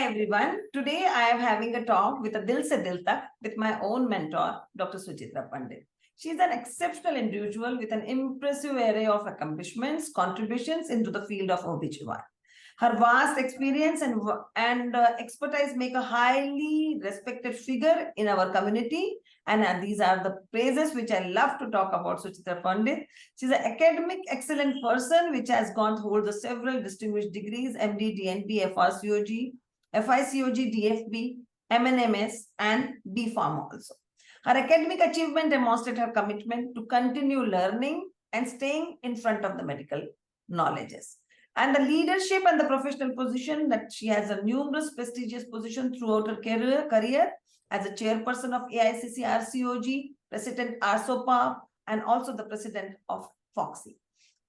Hi everyone. Today I am having a talk with a Dil Se Dil Tak with my own mentor, Dr. Suchitra Pandit. She is an exceptional individual with an impressive array of accomplishments, contributions into the field of OBGYN. Her vast experience and expertise make a highly respected figure in our community. And these are the praises which I love to talk about Suchitra Pandit. She's an academic excellent person which has gone to hold the several distinguished degrees, MD, DNP, FRCOG, FICOG, DFB, MNMS, and B Pharm also. Her academic achievement demonstrates her commitment to continue learning and staying in front of the medical knowledges. And the leadership and the professional position that she has a numerous prestigious position throughout her career as a chairperson of AICC RCOG, President ARSOPA, and also the president of FOXI.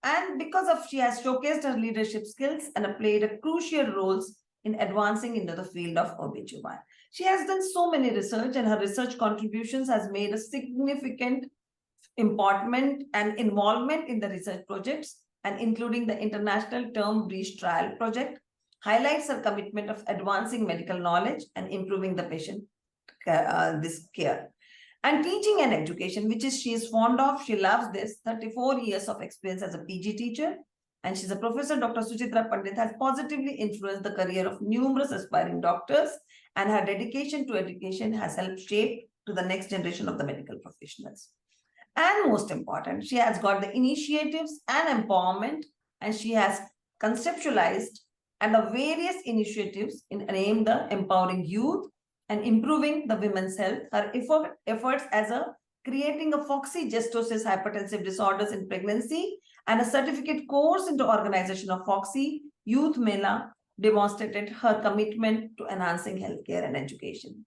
And because of she has showcased her leadership skills and played a crucial roles in advancing into the field of OBGYN. She has done so many research, and her research contributions has made a significant important and involvement in the research projects, and including the International Term Breach Trial Project, highlights her commitment of advancing medical knowledge and improving the patient this care. And teaching and education, which is she is fond of, she loves this, 34 years of experience as a PG teacher, and she's a professor. Dr. Suchitra Pandit has positively influenced the career of numerous aspiring doctors, and her dedication to education has helped shape to the next generation of the medical professionals. And most important, she has got the initiatives and empowerment, and she has conceptualized and the various initiatives in aimed at empowering youth and improving the women's health. Her efforts as a creating a FOXI gestational hypertensive disorders in pregnancy and a certificate course into organization of FOXI Youth Mela demonstrated her commitment to enhancing healthcare and education.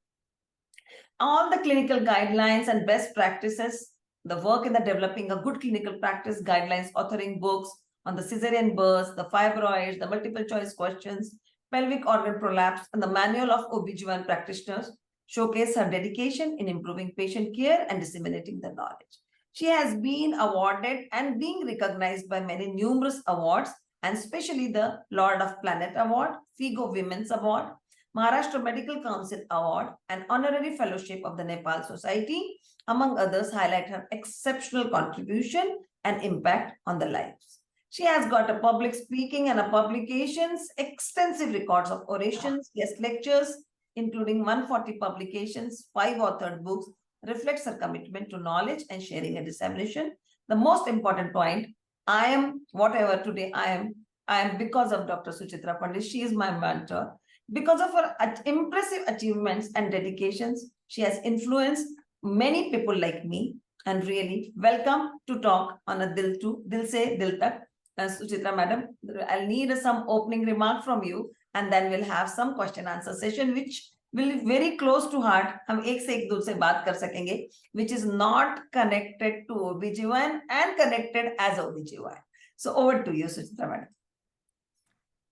All the clinical guidelines and best practices, the work in the developing a good clinical practice guidelines, authoring books on the cesarean births, the fibroids, the multiple choice questions, pelvic organ prolapse, and the manual of OBGYN practitioners showcase her dedication in improving patient care and disseminating the knowledge. She has been awarded and being recognized by many numerous awards, and especially the Lord of Planet Award, FIGO Women's Award, Maharashtra Medical Council Award, and Honorary Fellowship of the Nepal Society, among others, highlight her exceptional contribution and impact on the lives. She has got a public speaking and a publications, extensive records of orations, guest lectures, including 140 publications, 5 authored books, reflects her commitment to knowledge and sharing and dissemination. The most important point, I am whatever today I am because of Dr. Suchitra Pandit. She is my mentor. Because of her impressive achievements and dedications, she has influenced many people like me, and really welcome to talk on a Dil Se Dil Tak. Suchitra madam, I'll need some opening remark from you, and then we'll have some question answer session which will be very close to heart. हम एक से एक दूर से बात कर सकेंगे, which is not connected to OBGYN and connected as OBGYN. So over to you, Suchitra madam.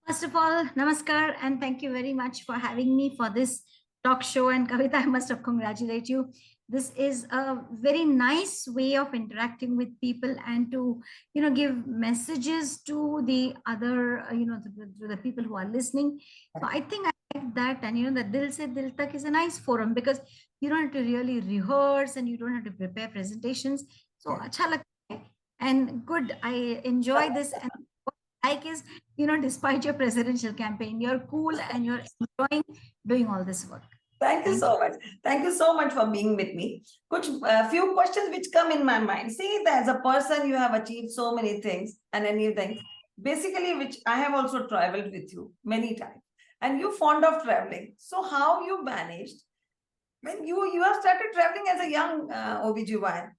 First of all, namaskar, and thank you very much for having me for this talk show. And Kavita, I must have congratulate you. This is a very nice way of interacting with people and to, give messages to the other, to the people who are listening. So I think I like that. And, the Dil Se Dil Tak is a nice forum because you don't have to really rehearse and you don't have to prepare presentations. So, acha lagta hai. And good, I enjoy this. And like is, despite your presidential campaign, you're cool and you're enjoying doing all this work. Thank you so much. Thank you so much for being with me. Few questions which come in my mind. See, as a person, you have achieved so many things and anything, basically, which I have also traveled with you many times. And you're fond of traveling. So how you managed when you have started traveling as a young OBGYN?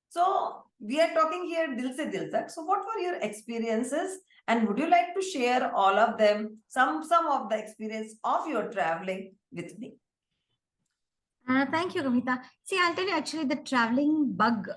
So we are talking here Dil Se Dil Tak. So what were your experiences? And would you like to share all of them, some of the experience of your traveling with me? Thank you, Kavita. See, I'll tell you, actually, the traveling bug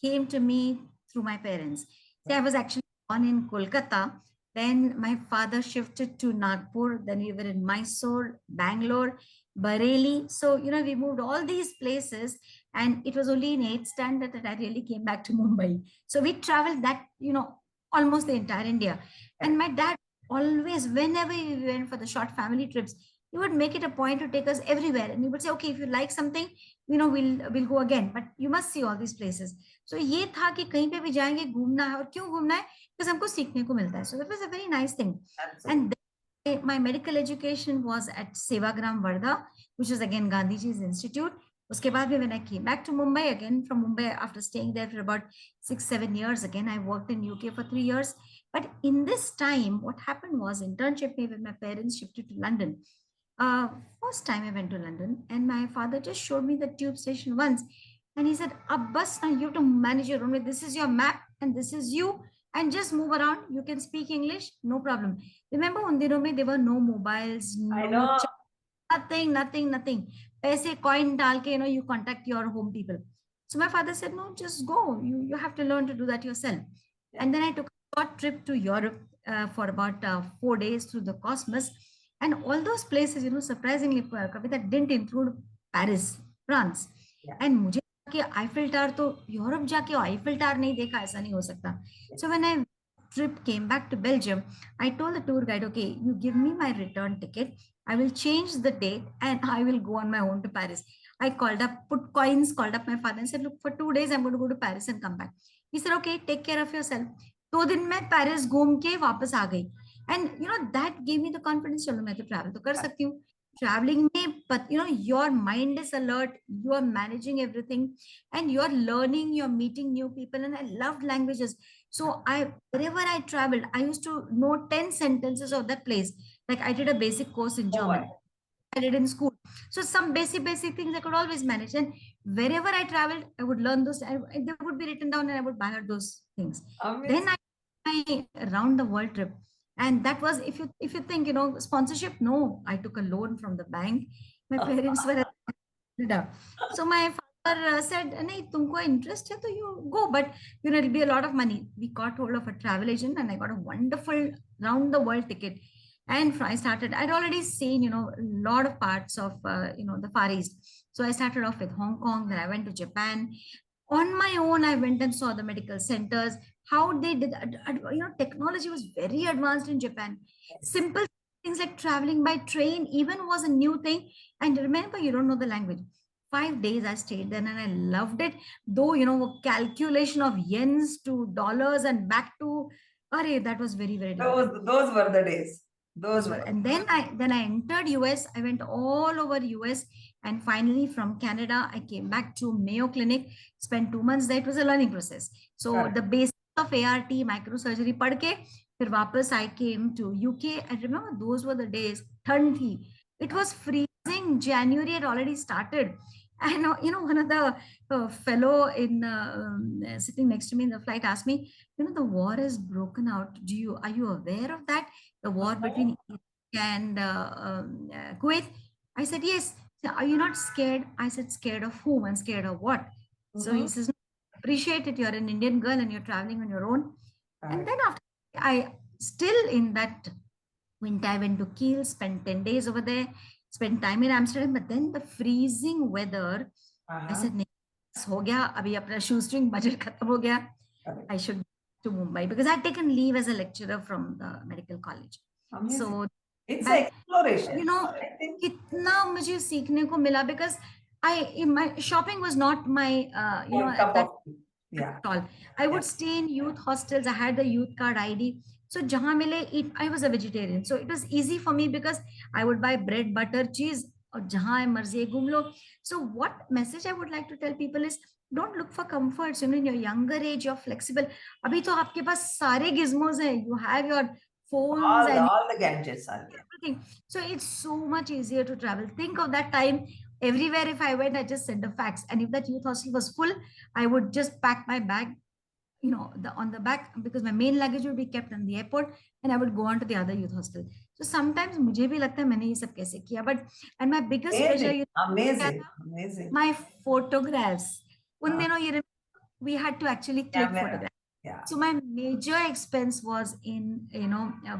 came to me through my parents. See, I was actually born in Kolkata. Then my father shifted to Nagpur. Then we were in Mysore, Bangalore, Bareilly. So, we moved all these places. And it was only in 8th standard that I really came back to Mumbai. So we traveled that, almost the entire India. And my dad always, whenever we went for the short family trips, he would make it a point to take us everywhere, and he would say, okay, if you like something, we'll go again, but you must see all these places. So ये था कि कहीं पे भी जाएंगे घूमना है, और क्यों घूमना है, because हमको सीखने को मिलता है. So that was a very nice thing. Absolutely. And then my medical education was at Sevagram Varda, which is again Gandhiji's institute. Uske baad bhi when I came back to Mumbai again from Mumbai after staying there for about 6-7 years, again I worked in UK for 3 years. But in this time, what happened was internship mein when my parents shifted to London. First time I went to London, and my father just showed me the tube station once, and he said, "Ab bas na, you have to manage your own way. This is your map, and this is you, and just move around. You can speak English, no problem." Remember, उन दिनों में there were no mobiles, I no know. nothing. पैसे coin डाल के, you contact your home people. So my father said, "No, just go. You have to learn to do that yourself." Yeah. And then I took a short trip to Europe for about 4 days through the Cosmos. And all those places, surprisingly, Kavita, didn't include Paris, France. Yeah. And मुझे कि Eiffel tower तो Europe जाके Eiffel tower नहीं देखा, ऐसा नहीं हो सकता. So when I trip came back to Belgium, I told the tour guide, okay, you give me my return ticket, I will change the date, and I will go on my own to Paris. I called up my father and said, look, for 2 days I'm going to go to Paris and come back. He said, okay, take care of yourself. 2 दिन में Paris घूम के वापस आ गई. And that gave me the confidence, चलो मैं तो travel तो कर सकती हूँ. Traveling में, but your mind is alert, you are managing everything, and you're learning, you're meeting new people. And I loved languages. So wherever I traveled, I used to know 10 sentences of that place. Like I did a basic course in German. wow. I did in school. So some basic things I could always manage. And wherever I traveled, I would learn those. They would be written down, and I would buy those things. Amazing. Then I around the world trip. And that was, if you think, sponsorship, no, I took a loan from the bank. My parents were so my father said, "Nahi, tumko interest hai, to you go, but it'll be a lot of money." We got hold of a travel agent, and I got a wonderful round the world ticket. And I'd already seen, a lot of parts of, the Far East. So I started off with Hong Kong, then I went to Japan. On my own, I went and saw the medical centers, how they did, technology was very advanced in Japan. Simple things like traveling by train even was a new thing. And remember, you don't know the language. 5 days I stayed there, and I loved it. Though, calculation of yens to dollars and back to, that was very, very difficult. Those were the days. Those were. And then I entered US. I went all over US, and finally from Canada, I came back to Mayo Clinic, spent 2 months there. It was a learning process. So the basics of ART, microsurgery, पढ़ के, फिर वापस I came to UK. And remember, those were the days, ठंड थी. It was freezing. January had already started. And one of the fellow in sitting next to me in the flight asked me, the war is broken out. Are you aware of that? The war between Iraq and Kuwait? I said, yes. So, are you not scared? I said, scared of whom and scared of what? So he says, no, appreciate it. You're an Indian girl and you're traveling on your own. And then after, I still in that winter, I went to Kiel, spent 10 days over there, spent time in Amsterdam, but then the freezing weather, I said, ho gaya, abhi apna shoestring budget khatam ho gaya. I should to Mumbai, because I'd taken leave as a lecturer from the medical college. Amazing. So it's an exploration. kitna mujhe seekhne ko mila, because my shopping was not my, at that at all. I would stay in youth hostels. I had the youth card ID. So jahan mile eat, I was a vegetarian. So it was easy for me because I would buy bread, butter, cheese, or jahan marzi ghum lo. So what message I would like to tell people is, don't look for comforts. In your younger age, you're flexible. Abhi to aapke paas sare gizmos hai. You have your phones all the gadgets are there. Everything. So it's so much easier to travel. Think of that time. Everywhere if I went, I just sent a fax. And if that youth hostel was full, I would just pack my bag, on the back, because my main luggage would be kept in the airport, and I would go on to the other youth hostel. So sometimes मुझे भी लगता है मैंने ये सब कैसे किया, and my biggest pleasure, amazing, my photographs. उन दिनों we had to actually click photographs. Yeah. So my major expense was in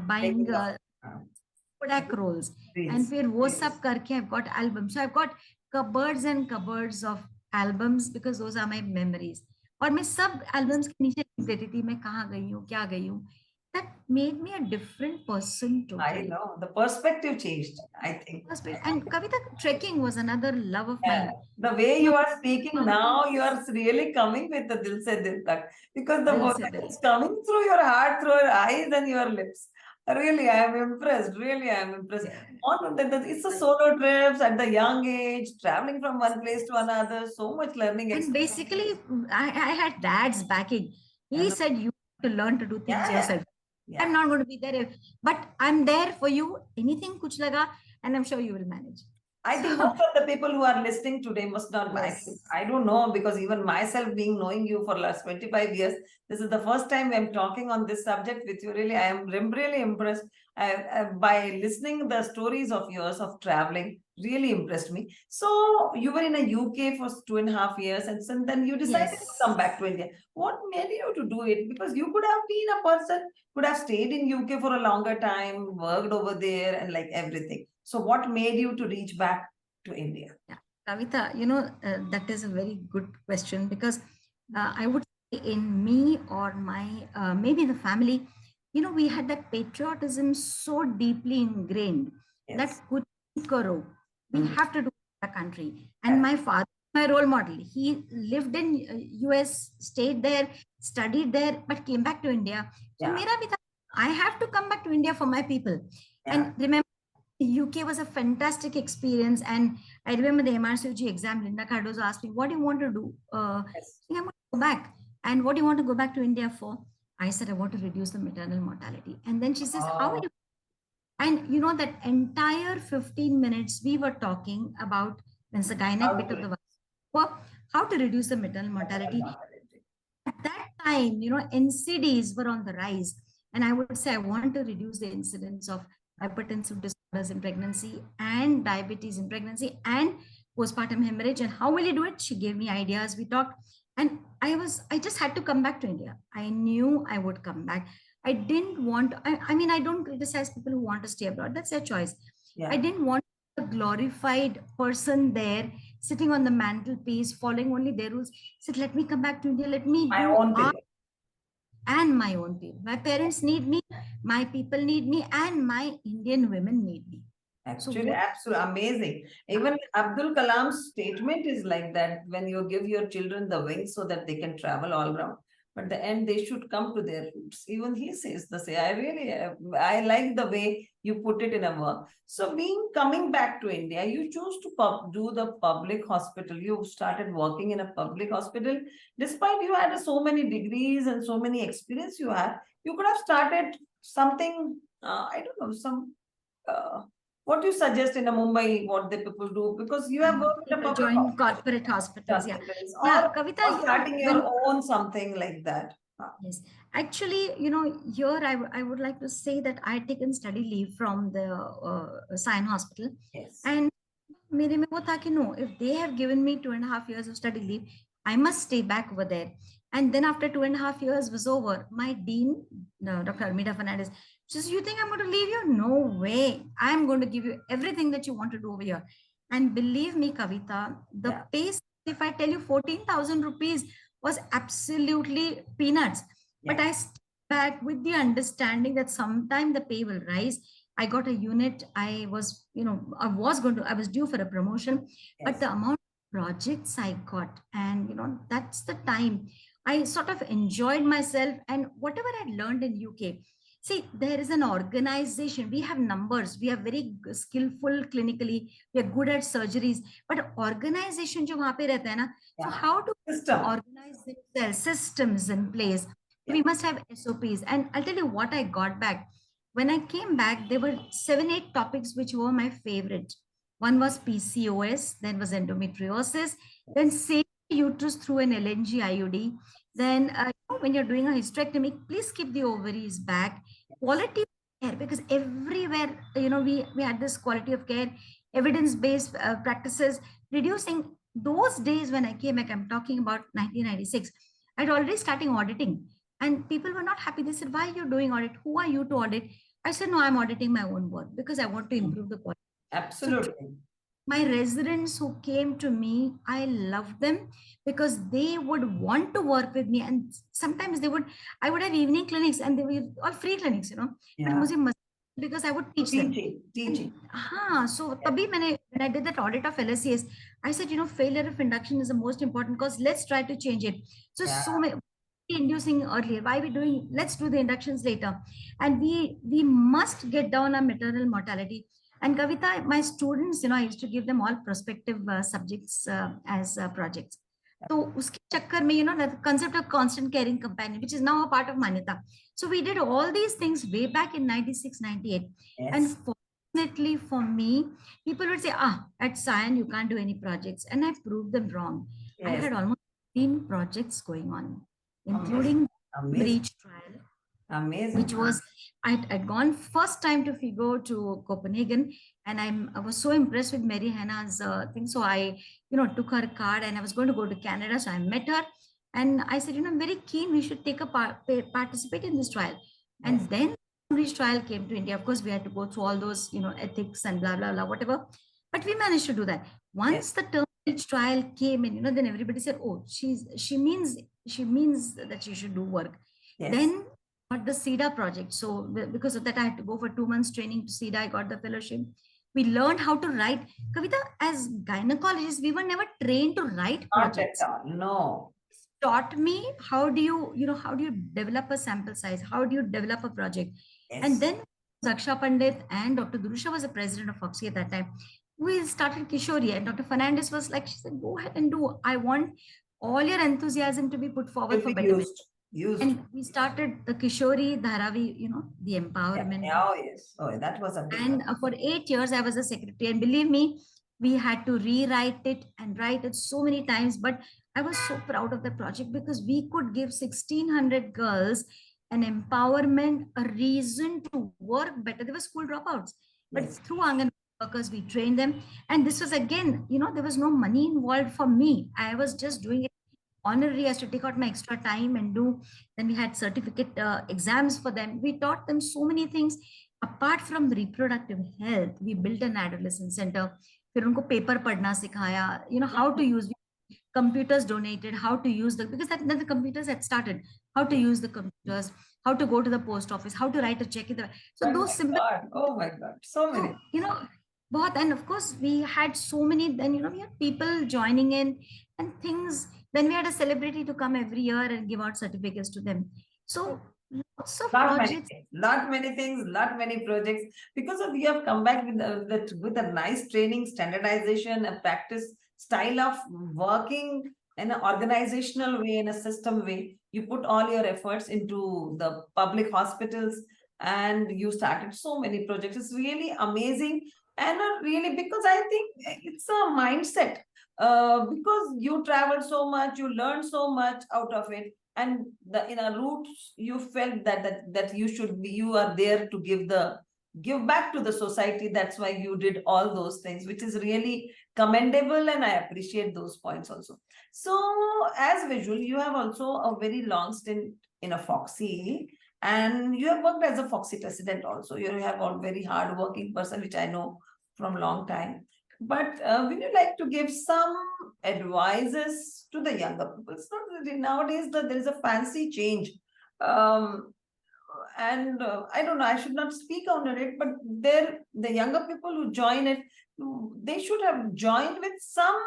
buying Kodak rolls, and फिर वो सब करके I've got albums. So I've got cupboards and cupboards of albums, because those are my memories. और मैं सब albums के नीचे लिख देती थी मैं कहाँ गई हूँ, क्या गई हूँ. that made me a different person I totally. know the perspective changed, I think. And Kavita, trekking was another love of Yeah. mine. The way You you know, are speaking now, you are really coming with the dil se dil tak, because the Dil word se dil. is coming through your heart, through your eyes and your lips. Really, I am impressed. Really, I am impressed. Yeah. It's a solo trips at the young age, traveling from one place to another, so much learning And experience. basically, I had dad's backing. He And said, you have to learn to do things yeah, yourself. yeah. I'm not going to be there, but I'm there for you. Anything kuch laga, and I'm sure you will manage. I think most of the people who are listening today must not. Yes. I don't know, because even myself, being knowing you for last 25 years, this is the first time I'm talking on this subject with you. Really, I am really impressed. By listening the stories of yours of traveling. Really impressed me. So you were in a UK for 2.5 years, and then you decided to Yes. come back to India. What made you to do it? Because you could have been a person, could have stayed in UK for a longer time, worked over there, and like everything. So what made you to reach back to India? Yeah. Kavita, that is a very good question because I would say in me or my, maybe the family, we had that patriotism so deeply ingrained that Yes. kuch bhi karo, we Mm. have to do the country. And Correct. my father, my role model, he lived in US, stayed there, studied there, but came back to India. So Yeah. mera bhi tha, I have to come back to India for my people. Yeah. And remember, UK was a fantastic experience. And I remember the MRCG exam, Linda Cardozo asked me, what do you want to do? Yes. I want to go back. And what do you want to go back to India for? I said, I want to reduce the maternal mortality. And then she says, how will Oh, you? And that entire 15 minutes we were talking about when it's a how gynec bit to of the work, how to reduce the maternal mortality. At that time, NCDs were on the rise. And I would say I want to reduce the incidence of hypertensive disorders in pregnancy and diabetes in pregnancy and postpartum hemorrhage. And how will you do it? She gave me ideas. We talked. And I just had to come back to India. I knew I would come back. I didn't want, I mean, I don't criticize people who want to stay abroad. That's their choice. Yeah. I didn't want a glorified person there sitting on the mantelpiece, following only their rules. Said, let me come back to India. Let me My do own art people. and my own people. My parents need me, my people need me, and my Indian women need me. Actually, absolutely amazing. Even Abdul Kalam's statement is like that: when you give your children the wings so that they can travel all around, but the end they should come to their roots. Even he says the same. I like the way you put it in a work. So, being coming back to India, you chose to do the public hospital. You started working in a public hospital, despite you had so many degrees and so many experience you had. You could have started something. I don't know, some. Uh, what you suggest in a Mumbai, what the people do, because you have worked in a People public join corporate hospitals. Yeah. hospitals, Yeah. Kavita, or starting your when own something like that. yes, actually, here I would like to say that I had taken study leave from the Sion Hospital, Yes. and मेरे में वो था कि no, if they have given me 2.5 years of study leave, I must stay back over there. And then after 2.5 years was over, my dean, Dr. Armida Fernandez, says, you think I'm going to leave you? No way. I'm going to give you everything that you want to do over here. And believe me, Kavita, the pay, if I tell you 14,000 rupees was absolutely peanuts. But I stayed back with the understanding that sometime the pay will rise. I got a unit. I was due for a promotion, but the amount of projects I got, and that's the time I sort of enjoyed myself and whatever I learned in UK. See, there is an organization. We have numbers. We are very skillful clinically. We are good at surgeries. But organization jo wahan pe rehta hai na, so how to organize themselves, systems in place. We must have SOPs. And I'll tell you what I got back. When I came back, there were 7, 8 topics which were my favorite. One was PCOS, then was endometriosis, then saving uterus through an LNG IUD. Then when you're doing a hysterectomy, please keep the ovaries back. Quality of care, because everywhere, we had this quality of care, evidence-based practices, reducing those days when I came back. I'm talking about 1996. I'd already starting auditing. And people were not happy. They said, why are you doing audit? Who are you to audit? I said, no, I'm auditing my own work because I want to improve the quality. Absolutely. my residents who came to me, I loved them because they would want to work with me. And sometimes I would have evening clinics and they were all free clinics, but Yeah. मुझे मजा- because I would teach them. Teaching. So तभी मैंने, when I did that audit of LSCS, I said, failure of induction is the most important because let's try to change it. So Yeah. so many inducing earlier. Why we doing? Let's do the inductions later, and we must get down our maternal mortality. And Kavita, my students, I used to give them all prospective subjects as projects. So uske chakkar mein, the concept of constant caring companion, which is now a part of Manyata. So we did all these things way back in 96, 98. Yes. And fortunately for me, people would say, at Sion, you can't do any projects. And I proved them wrong. I Yes. had almost 15 projects going on, including Amazing. breach trial, Amazing. which was, I'd gone first time to FIGO to Copenhagen, and I was so impressed with Mary Hannah's thing. So I, took her card and I was going to go to Canada. So I met her and I said, I'm very keen, we should take a participate in this trial. And Yes. then Cambridge trial came to India. Of course, we had to go through all those, ethics and blah, blah, blah, whatever. But we managed to do that. Once the term breach trial came in, then everybody said, oh, she means that she should do work. Yes. Then got the SIDA project. So because of that, I had to go for 2 months training to SIDA. I got the fellowship. We learned how to write. Kavita, as gynecologists, we were never trained to write projects. Not at all. No. Taught me how do you develop a sample size? How do you develop a project? Yes. And then Zaksha Pandit and Dr. Durusha was the president of Foxy at that time. We started Kishori and Dr. Fernandez was like, she said, go ahead and do. I want all your enthusiasm to be put forward for betterment. Used. And we started the Kishori Dharavi, the empowerment. Yeah. Oh, yes. Oh, that was a big And for 8 years, I was a secretary. And believe me, we had to rewrite it and write it so many times. But I was so proud of the project because we could give 1,600 girls an empowerment, a reason to work better. They were school dropouts. But Yes. through Angan workers, we trained them. And this was again, there was no money involved for me. I was just doing it honorary. I had to take out my extra time and do. Then we had certificate exams for them. We taught them so many things. Apart from reproductive health, we built an adolescent center. फिर उनको paper पढ़ना सिखाया, how to use computers donated, how to use because that the computers had started, how to use the computers, how to go to the post office, how to write a check. So those simple. Oh my God, so many. And of course we had so many. Then we had people joining in and things. Then we had a celebrity to come every year and give out certificates to them. So lots of projects. Not many things, not many projects. Because of you have come back with a nice training, standardization, a practice style of working in an organizational way, in a system way. You put all your efforts into the public hospitals and you started so many projects. It's really amazing. And really, because I think it's a mindset. Because you travel so much, you learn so much out of it, and in a roots you felt that you are there to give back to the society. That's why you did all those things, which is really commendable, and I appreciate those points also. So as visual, you have also a very long stint in a Foxy, and you have worked as a Foxy president also. You have a very hard working person, which I know from long time. But would you like to give some advices to the younger people? It's not really nowadays that there is a fancy change. And I don't know, I should not speak on it, but the younger people who join it, they should have joined with some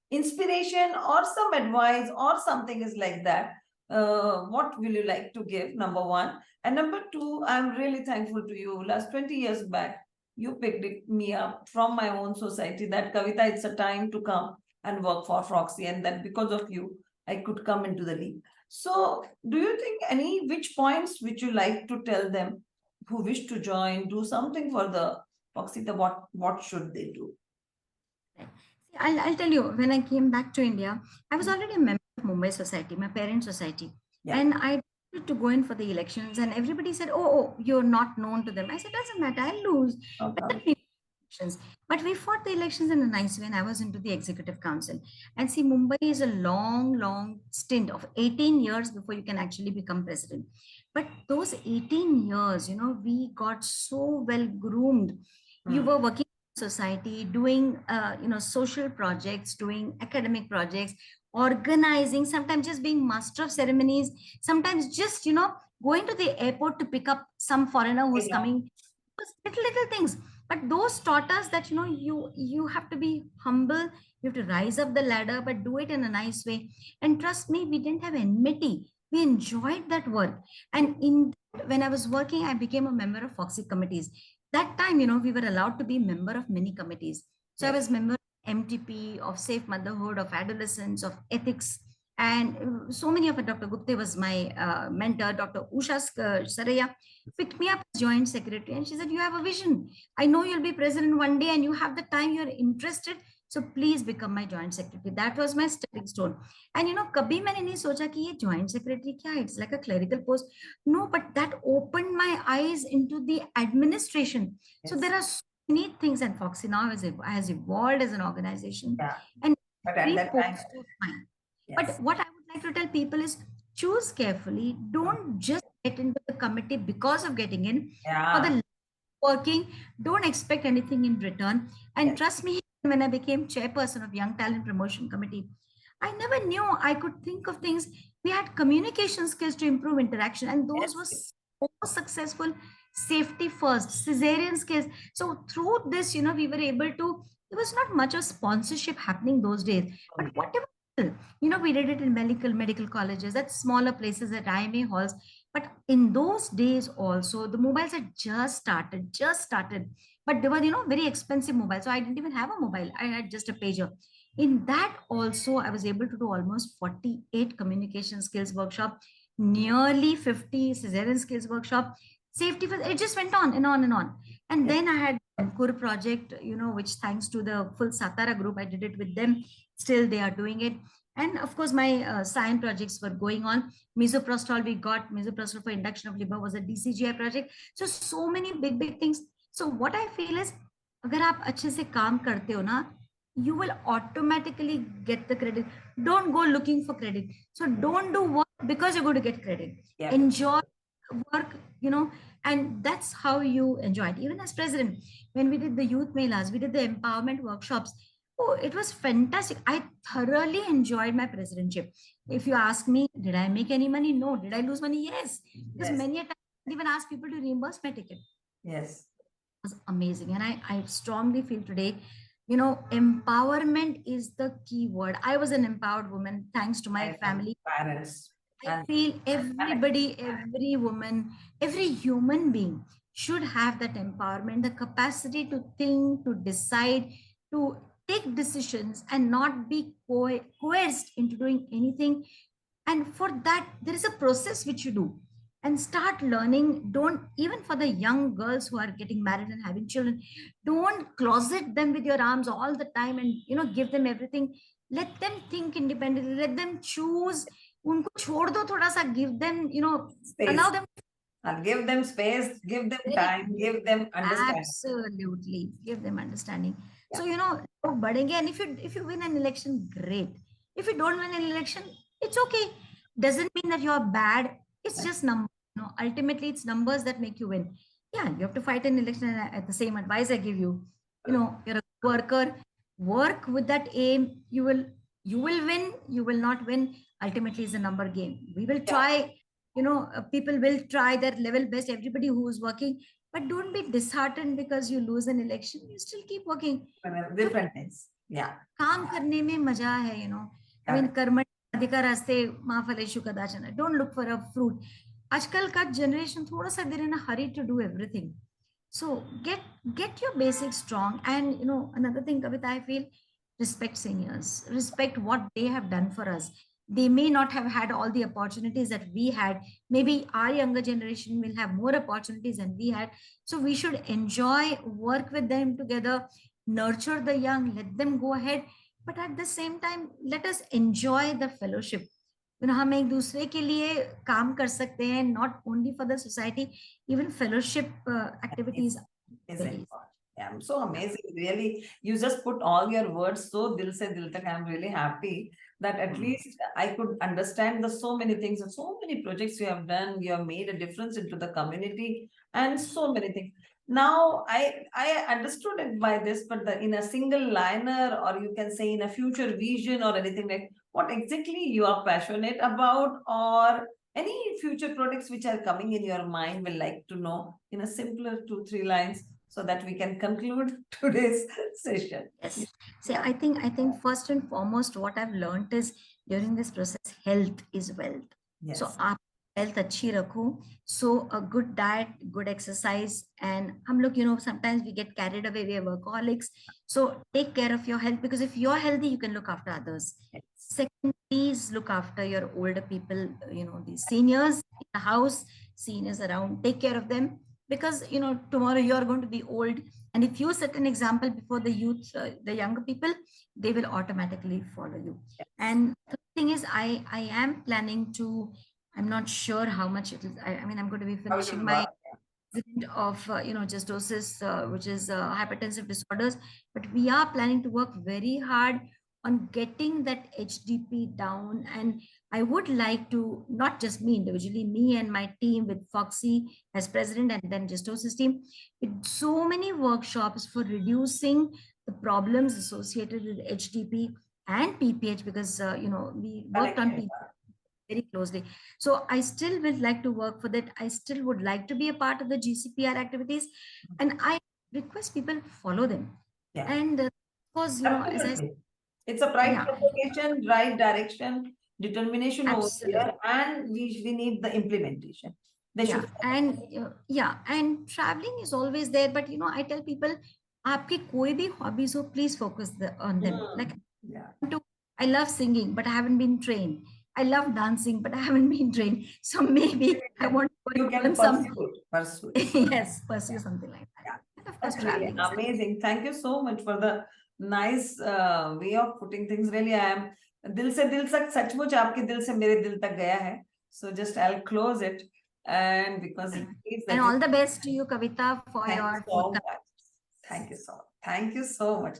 inspiration or some advice or something is like that. What will you like to give? Number one. And number two, I'm really thankful to you. Last 20 years back, you picked me up from my own society that Kavita, it's a time to come and work for Foxy, and that because of you, I could come into the league. So do you think which points which you like to tell them who wish to join, do something for the Foxy, what should they do? I'll tell you, when I came back to India, I was already a member of Mumbai Society, my parents' society. Yeah. And I to go in for the elections, and everybody said, oh, you're not known to them. I said, doesn't matter, I'll lose. Okay. But we fought the elections in a nice way, and I was into the executive council. And see, Mumbai is a long stint of 18 years before you can actually become president. But those 18 years, we got so well groomed. You were working society, doing social projects, doing academic projects, organizing, sometimes just being master of ceremonies, sometimes just going to the airport to pick up some foreigner who's Yeah. coming. Those little things, but those taught us that you have to be humble, you have to rise up the ladder, but do it in a nice way. And trust me, we didn't have enmity, we enjoyed that work. And when I was working, I became a member of Foxy committees. That time, we were allowed to be member of many committees. So I Yes. was member of MTP, of Safe Motherhood, of Adolescence, of Ethics, and so many of it. Dr. Gupte was my mentor. Dr. Usha Saraya picked me up as joint secretary, and she said, "You have a vision. I know you'll be president one day, and you have the time. You're interested, so please become my joint secretary." That was my stepping stone. And कभी मैंने नहीं सोचा कि ये joint secretary क्या है? It's like a clerical post. No, but that opened my eyes into the administration. So Yes. there are so many things, and Foxy now has evolved as an organization. Yeah. And But at every that time, post of mine. yes. But what I would like to tell people is choose carefully. Don't just get into the committee because of getting in. For Yeah. the working, don't expect anything in return. And Yes. trust me, when I became chairperson of Young Talent Promotion Committee, I never knew I could think of things. We had communication skills to improve interaction, and those were Yes. so successful. Safety first, cesarean skills. So through this, we were able to. There was not much of sponsorship happening those days, but whatever, we did it in medical colleges, at smaller places, at IMA halls. But in those days also, the mobiles had just started. But they were, very expensive mobiles. So I didn't even have a mobile. I had just a pager. In that also, I was able to do almost 48 communication skills workshop, nearly 50 cesarean skills workshop, safety first. It just went on and on and on. And then I had Ankur project, which thanks to the full Satara group, I did it with them. Still, they are doing it. And of course, my science projects were going on. Misoprostol, we got misoprostol for induction of liver was a DCGI project. So many big things. So what I feel is, अगर आप अच्छे से काम करते हो ना, you will automatically get the credit. Don't go looking for credit. So don't do work because you're going to get credit. Yeah. Enjoy work, and that's how you enjoy it. Even as president, when we did the youth melas, we did the empowerment workshops. Oh, it was fantastic. I thoroughly enjoyed my presidentship. If you ask me, did I make any money? No. Did I lose money? Yes. Because Yes. many a time I even asked people to reimburse my ticket. Yes. It was amazing. And I strongly feel today, empowerment is the key word. I was an empowered woman thanks to my family. Parents. I feel everybody, every woman, every human being should have that empowerment, the capacity to think, to decide, to take decisions and not be coerced into doing anything. And for that, there is a process which you do and start learning. Don't, even for the young girls who are getting married and having children, don't closet them with your arms all the time and, give them everything. Let them think independently, let them choose. उनको छोड़ दो थोड़ा सा, give them, Space. allow them. And give them space, give them Very time, true. give them understanding. Absolutely, give them understanding. Yeah. So लोग बढ़ेंगे, and if you win an election, great. If you don't win an election, it's okay. Doesn't mean that you're bad. It's just numbers. Ultimately, it's numbers that make you win. Yeah, you have to fight an election. And at the same advice I give you, you're a worker. Work with that aim. You will win. You will not win. Ultimately, it's a number game. We will try. People will try their level best. Everybody who is working, but don't be disheartened because you lose an election. You still keep working. Different things. Yeah. काम करने में मजा है, I mean, कर्मण्य अधिकारस्ते मा फलेषु कदाचन. Don't look for a fruit. आजकल का generation थोड़ा सा they're in a hurry to do everything. So get your basics strong. And another thing, Kavita, I feel, respect seniors, respect what they have done for us. They may not have had all the opportunities that we had. Maybe our younger generation will have more opportunities than we had. So we should enjoy, work with them together, nurture the young, let them go ahead. But at the same time, let us enjoy the fellowship. हम एक दूसरे के लिए काम कर सकते हैं, not only for the society, even fellowship activities. Is important. Yeah, I'm so amazing. Really, you just put all your words so dil se dil tak. I'm really happy that at least I could understand the so many things and so many projects you have done. You have made a difference into the community and so many things. Now I understood it by this, but in a single liner, or you can say in a future vision or anything like what exactly you are passionate about, or any future products which are coming in your mind, will like to know in a simpler 2-3 lines so that we can conclude today's session. Yes. See, Yeah. I think first and foremost, what I've learned is during this process, health is wealth. So Yes. आप health अच्छी रखो. So a good diet, good exercise, and हम लोग, sometimes we get carried away. We are workaholics. So take care of your health, because if you're healthy, you can look after others. Yes. Second, please look after your older people. The seniors in the house, seniors around. Take care of them, because tomorrow you are going to be old, and if you set an example before the youth, the younger people, they will automatically follow you. And the thing is, I am planning to, I'm not sure how much it is. I mean, I'm going to be finishing my president of justosis, which is hypertensive disorders, but we are planning to work very hard on getting that HDP down. And I would like to, not just me individually, me and my team with Foxy as president, and then justosis team, with so many workshops for reducing the problems associated with HDP and PPH, because we worked on PPH very closely. So I still would like to work for that. I still would like to be a part of the GCPR activities, and I request people follow them. Yeah. And of course, as I said, Absolutely. It's a right yeah, provocation, right direction, determination over absolutely. here, and we need the implementation. They Yeah, should. and and traveling is always there. But I tell people, आपकी कोई भी hobbies हो, please focus on them. Like, Yeah. I love singing, but I haven't been trained. I love dancing, but I haven't been trained. So maybe I want to You can learn some. pursue. Yes, pursue something like that. Yeah. And of course, That's really traveling is amazing. Thank you so much for the nice way of putting things. Really, I am दिल से दिल तक सचमुच आपके दिल से मेरे दिल तक गया है. So just I'll close it, and because it needs and all the best to you, Kavita, for thank you your so forthcoming. much. Thank you so much.